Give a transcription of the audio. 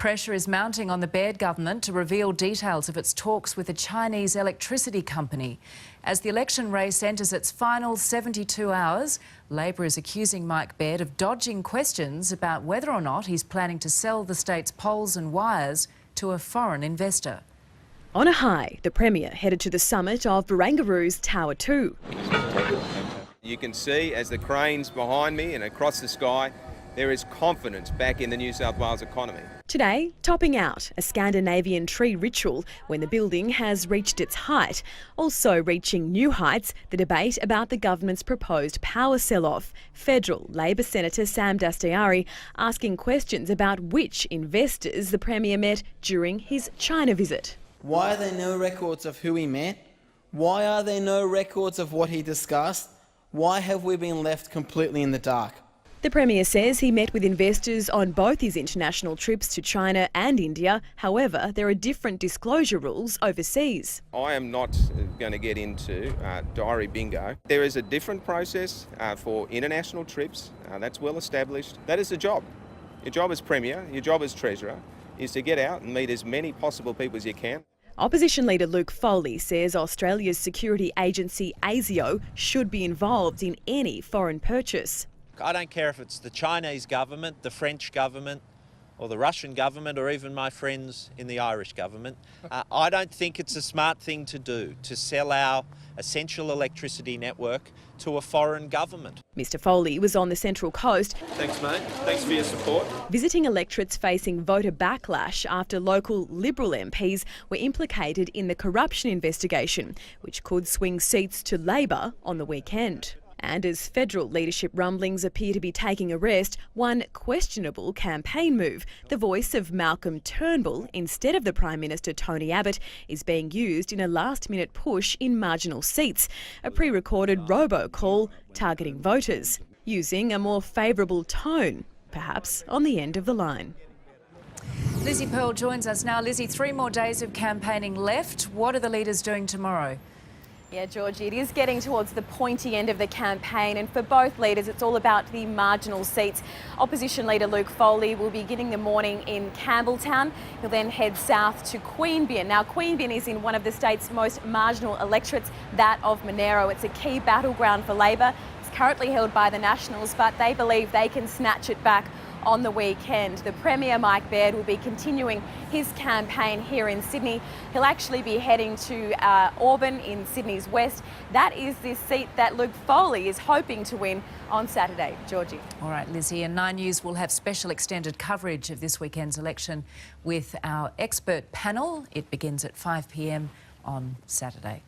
Pressure is mounting on the Baird government to reveal details of its talks with a Chinese electricity company. As the election race enters its final 72 hours, Labor is accusing Mike Baird of dodging questions about whether or not he's planning to sell the state's poles and wires to a foreign investor. On a high, the Premier headed to the summit of Barangaroo's Tower 2. You can see as the cranes behind me and across the sky, there is confidence back in the New South Wales economy. Today, topping out a Scandinavian tree ritual when the building has reached its height. Also reaching new heights, the debate about the government's proposed power sell-off. Federal Labor Senator Sam Dastyari asking questions about which investors the Premier met during his China visit. Why are there no records of who he met? Why are there no records of what he discussed? Why have we been left completely in the dark? The Premier says he met with investors on both his international trips to China and India. However, there are different disclosure rules overseas. I am not going to get into diary bingo. There is a different process for international trips. That's well established. That is the job. Your job as Premier, your job as Treasurer, is to get out and meet as many possible people as you can. Opposition leader Luke Foley says Australia's security agency ASIO should be involved in any foreign purchase. I don't care if it's the Chinese government, the French government, or the Russian government, or even my friends in the Irish government. I don't think it's a smart thing to do, to sell our essential electricity network to a foreign government. Mr Foley was on the Central Coast. Thanks, mate. Thanks for your support. Visiting electorates facing voter backlash after local Liberal MPs were implicated in the corruption investigation, which could swing seats to Labor on the weekend. And as federal leadership rumblings appear to be taking a rest, one questionable campaign move, the voice of Malcolm Turnbull instead of the Prime Minister Tony Abbott, is being used in a last-minute push in marginal seats, a pre-recorded robocall targeting voters, using a more favourable tone, perhaps on the end of the line. Lizzie Pearl joins us now. Lizzie, 3 more days of campaigning left. What are the leaders doing tomorrow? Yeah, Georgie, it is getting towards the pointy end of the campaign, and for both leaders it's all about the marginal seats. Opposition leader Luke Foley will be beginning the morning in Campbelltown. He'll then head south to Queanbeyan. Now, Queanbeyan is in one of the state's most marginal electorates, that of Monero. It's a key battleground for Labor. It's currently held by the Nationals, but they believe they can snatch it back on the weekend. The Premier, Mike Baird, will be continuing his campaign here in Sydney. He'll actually be heading to Auburn in Sydney's west. That is the seat that Luke Foley is hoping to win on Saturday. Georgie. All right, Lizzie, and 9 News will have special extended coverage of this weekend's election with our expert panel. It begins at 5 p.m. on Saturday.